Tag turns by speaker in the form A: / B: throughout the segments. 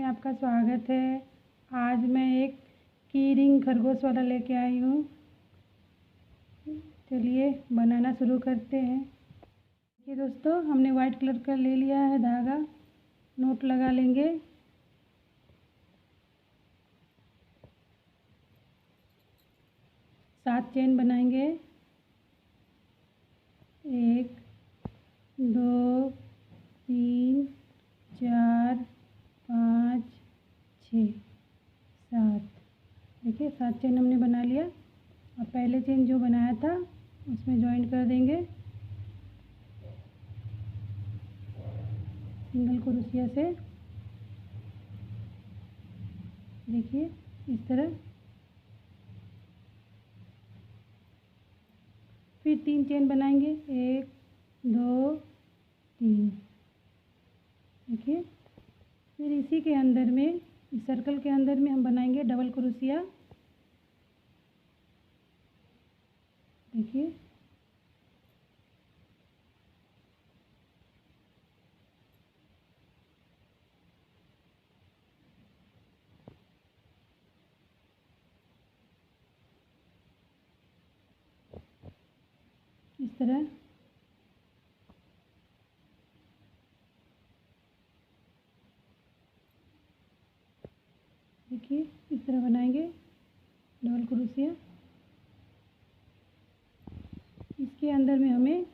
A: आपका स्वागत है। आज मैं एक की रिंग खरगोश वाला लेके आई हूँ। चलिए बनाना शुरू करते हैं। देखिए दोस्तों, हमने वाइट कलर का ले लिया है धागा। नोट लगा लेंगे। सात चेन बनाएंगे। 1 2 3 4 5 6 7। देखिए 7 चेन हमने बना लिया। अब पहले चेन जो बनाया था उसमें ज्वाइंट कर देंगे सिंगल क्रोशिया से। देखिए इस तरह। फिर 3 चेन बनाएंगे, 1 2 3। देखिए फिर इसी के अंदर में, इस सर्कल के अंदर में हम बनाएंगे डबल क्रोशिया। देखिए इस तरह। देखिए इस तरह बनाएंगे डबल क्रोशिया। इसके अंदर में हमें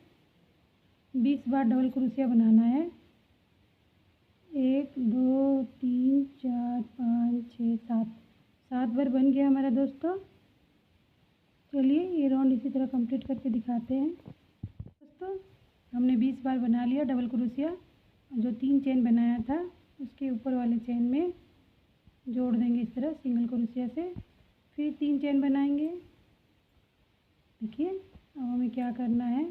A: 20 बार डबल क्रोशिया बनाना है। 1 2 3 4 5 6 7। 7 बार बन गया हमारा दोस्तों। चलिए ये राउंड इसी तरह कंप्लीट करके दिखाते हैं। दोस्तों हमने 20 बार बना लिया डबल क्रोशिया। जो 3 चेन बनाया था उसके ऊपर वाले चेन में जोड़ देंगे इस तरह सिंगल क्रोशिया से। फिर 3 चेन बनाएंगे। देखिए अब हमें क्या करना है।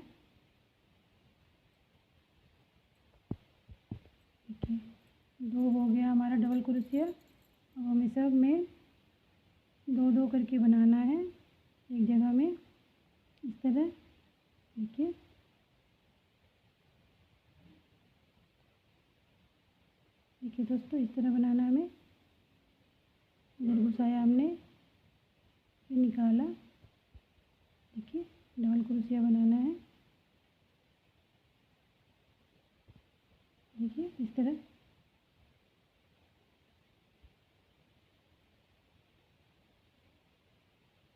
A: देखिए 2 हो गया हमारा डबल क्रोशिया। अब हमें सब में 2 करके बनाना है एक जगह में इस तरह। देखिए देखिए दोस्तों, इस तरह बनाना है हमें। इधर घुसाया हमने, फिर निकाला। देखिए डबल क्रोशिया बनाना है। देखिए इस तरह।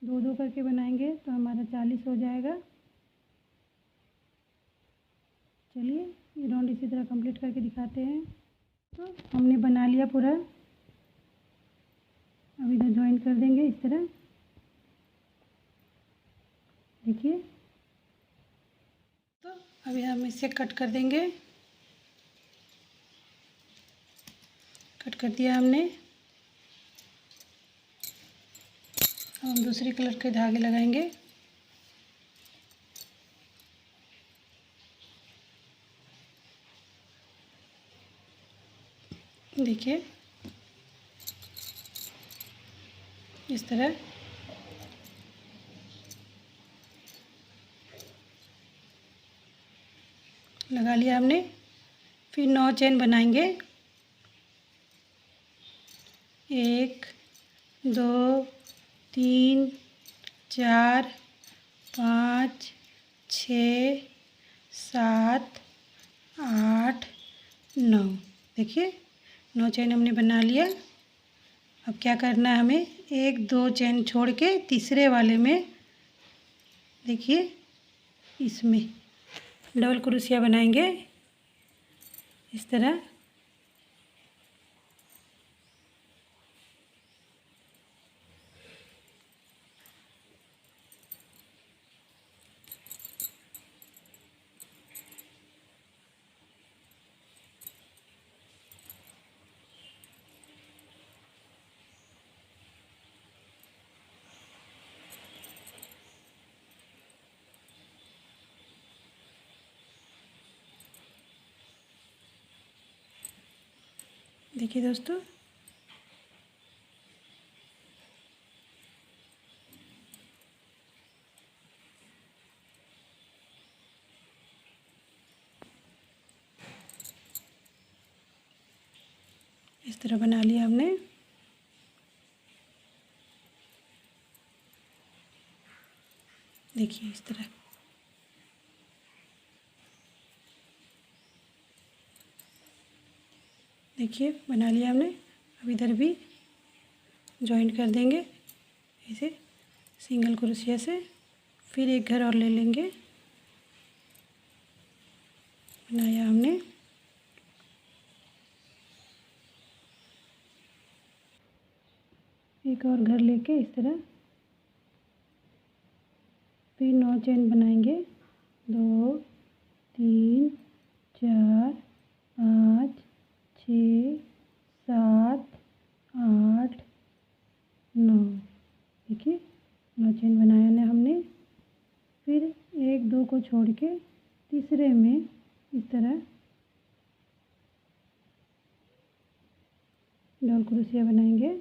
A: दो करके बनाएंगे तो हमारा 40 हो जाएगा। चलिए ये राउंड इसी तरह कंप्लीट करके दिखाते हैं। तो हमने बना लिया पूरा। अब इधर ज्वाइन कर देंगे इस तरह। देखिए तो अभी हम इसे कट कर देंगे। कट कर दिया हमने। अब हम दूसरी कलर के धागे लगाएंगे। देखिए इस तरह। लगा लिया हमने। फिर 9 चेन बनाएंगे। 1 2 3 4 5 6 7 8 9। देखिए 9 चेन हमने बना लिया। अब क्या करना है हमें, 1 2 चेन छोड़ के तीसरे वाले में देखिए इसमें डबल क्रोशिया बनाएंगे इस तरह। देखिए दोस्तों इस तरह बना लिया हमने। देखिए इस तरह। देखिए बना लिया हमने। अब इधर भी जॉइंट कर देंगे ऐसे सिंगल क्रोशिया से। फिर एक घर और ले लेंगे। बनाया हमने। एक और घर लेके इस तरह फिर 9 चेन बनाएंगे। 2 3 4 5 6 7 8 9। देखिए 9 चेन बनाया ना हमने। फिर 1 2 को छोड़ के तीसरे में इस तरह डबल क्रोशिया बनाएंगे।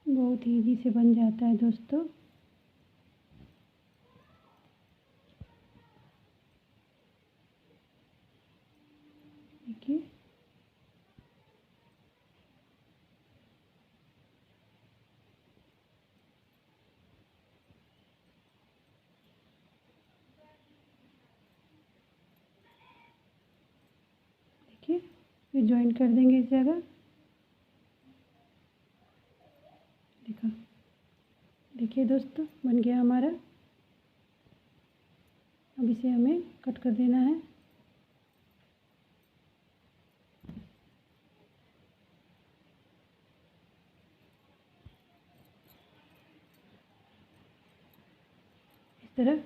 A: बहुत इजी से बन जाता है दोस्तों। देखिए देखिए फिर ज्वाइन कर देंगे इस जगह। देखो देखिए दोस्तों बन गया हमारा। अब इसे हमें कट कर देना है। इस तरह।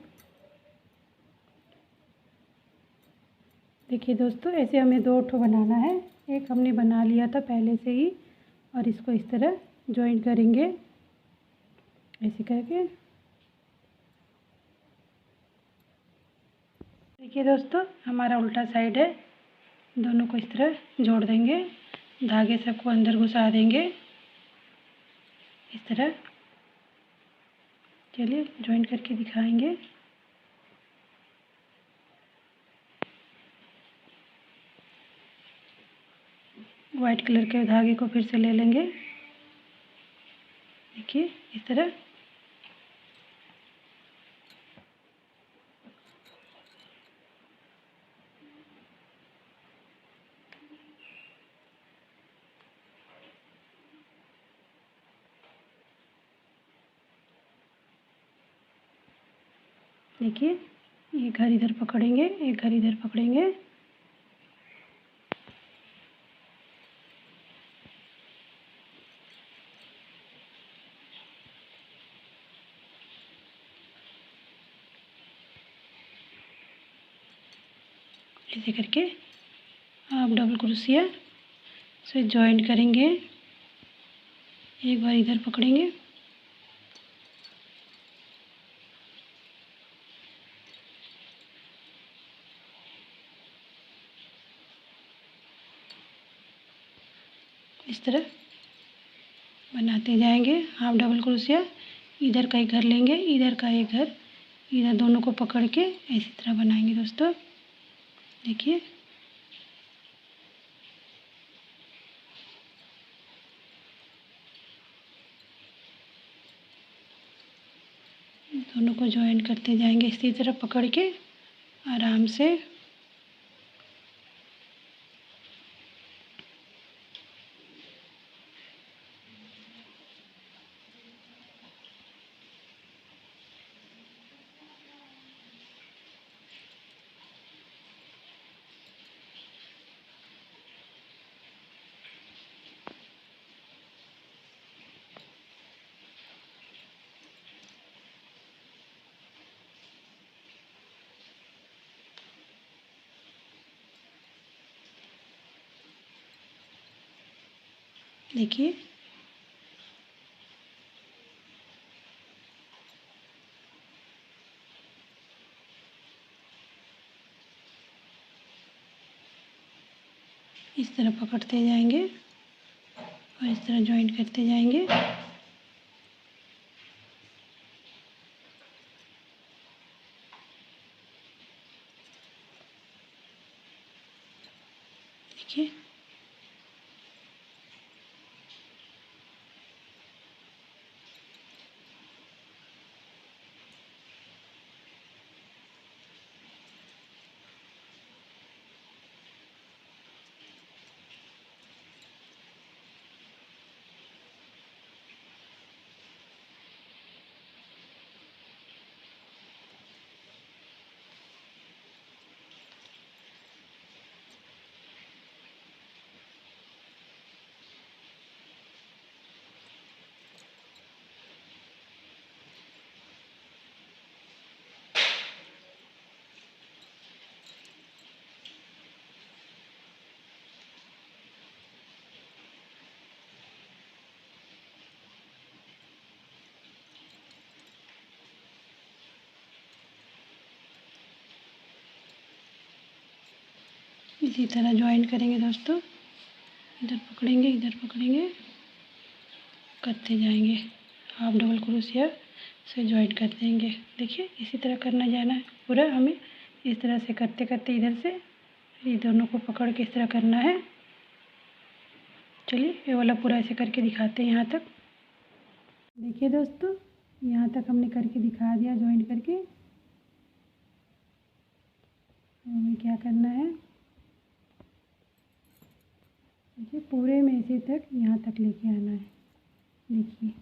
A: देखिए दोस्तों ऐसे हमें 2 ठो बनाना है। एक हमने बना लिया था पहले से ही और इसको इस तरह ज्वाइन करेंगे ऐसे करके। देखिए दोस्तों हमारा उल्टा साइड है। दोनों को इस तरह जोड़ देंगे। धागे सबको अंदर घुसा देंगे इस तरह। चलिए ज्वाइन करके दिखाएंगे। वाइट कलर के धागे को फिर से ले लेंगे। देखिए इस तरह। देखिए एक घर इधर पकड़ेंगे, एक घर इधर पकड़ेंगे। ऐसे करके आप डबल क्रोशिया से जॉइंट करेंगे। एक बार इधर पकड़ेंगे। इस तरह बनाते जाएंगे। आप डबल क्रोशिया इधर का एक घर लेंगे, इधर का एक घर, इधर दोनों को पकड़ के इसी तरह बनाएंगे दोस्तों। देखिए दोनों को जॉइंट करते जाएंगे इसी तरह पकड़ के आराम से। देखिए इस तरह पकड़ते जाएंगे और इस तरह जॉइंट करते जाएंगे। देखिए इसी तरह जॉइंट करेंगे दोस्तों। इधर पकड़ेंगे करते जाएंगे। हाफ डबल क्रोशिया से जॉइंट कर देंगे। देखिए इसी तरह करना जाना है पूरा हमें। इस तरह से करते करते इधर से ये दोनों को पकड़ के इस तरह करना है। चलिए ये वाला पूरा ऐसे करके दिखाते हैं यहाँ तक। देखिए दोस्तों यहाँ तक हमने करके दिखा दिया जॉइंट करके। हमें क्या करना है, देखिए पूरे में से तक यहाँ तक लेके आना है। देखिए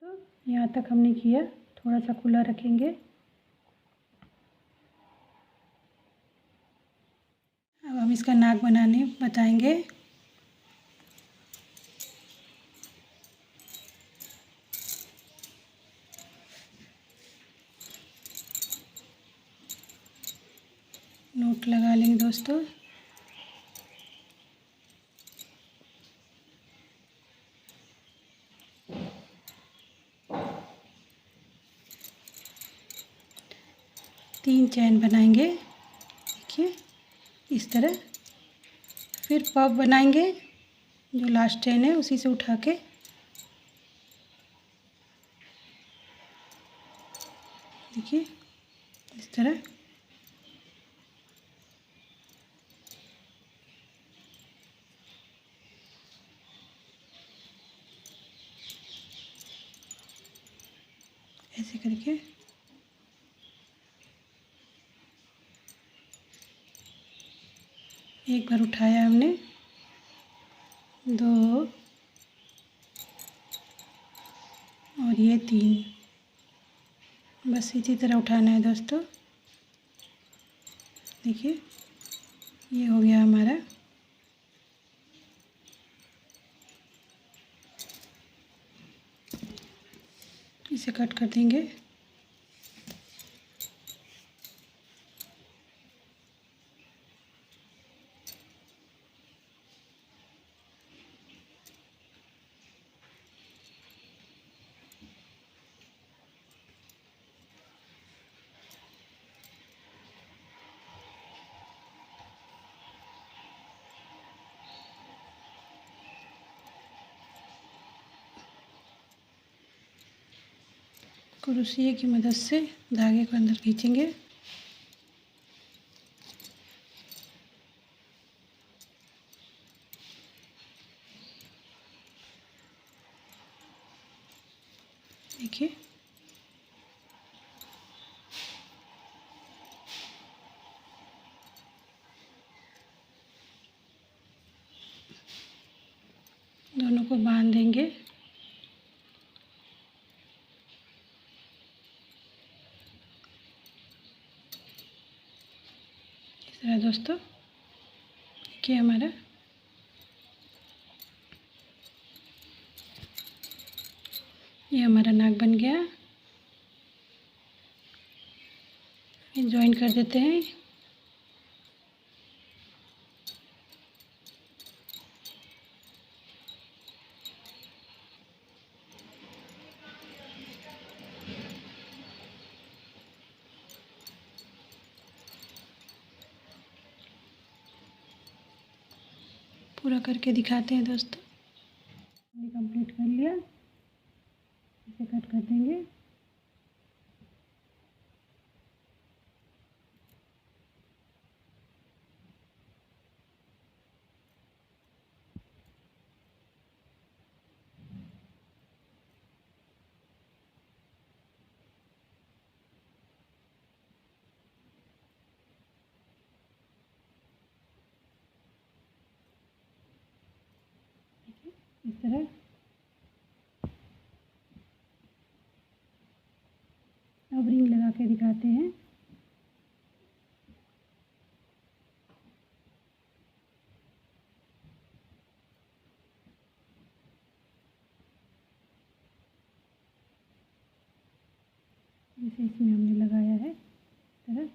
A: तो यहाँ तक हमने किया, थोड़ा सा खुला रखेंगे। अब हम इसका नाक बनाने बताएंगे। नोट लगा लेंगे दोस्तों। तीन चैन बनाएंगे। देखिए इस तरह। फिर पफ बनाएंगे, जो लास्ट चैन है उसी से उठा के देखिए इस तरह। ऐसे करके एक बार उठाया हमने, दो और ये तीन, बस इसी तरह उठाना है दोस्तों। देखिए ये हो गया हमारा। इसे कट कर देंगे। क्रोशिया की मदद से धागे को अंदर खींचेंगे। देखिए दोनों को बांध देंगे। इस तरह दोस्तों। देखिए हमारा ये हमारा नाक बन गया। ज्वाइन कर देते हैं। पूरा करके दिखाते हैं दोस्तों। हमने कंप्लीट कर लिया। इसे कट कर देंगे। इस तरह अब रिंग लगा के दिखाते हैं। जैसे इसमें हमने लगाया है इस तरह।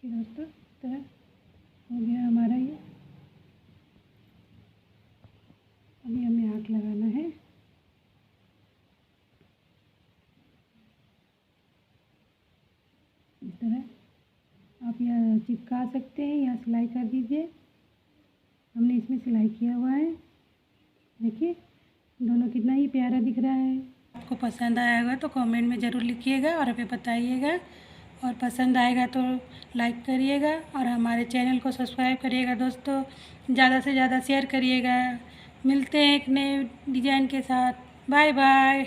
A: देखिए दोस्तों, इस तरह हो गया हमारा ये। अभी हमें आँख लगाना है। इस तरह आप या चिपका सकते हैं या सिलाई कर दीजिए। हमने इसमें सिलाई किया हुआ है। देखिए दोनों कितना ही प्यारा दिख रहा है। आपको पसंद आया होगा तो कमेंट में ज़रूर लिखिएगा और हमें बताइएगा, और पसंद आएगा तो लाइक करिएगा और हमारे चैनल को सब्सक्राइब करिएगा दोस्तों। ज़्यादा से ज़्यादा शेयर करिएगा। मिलते हैं एक नए डिज़ाइन के साथ। Bye bye.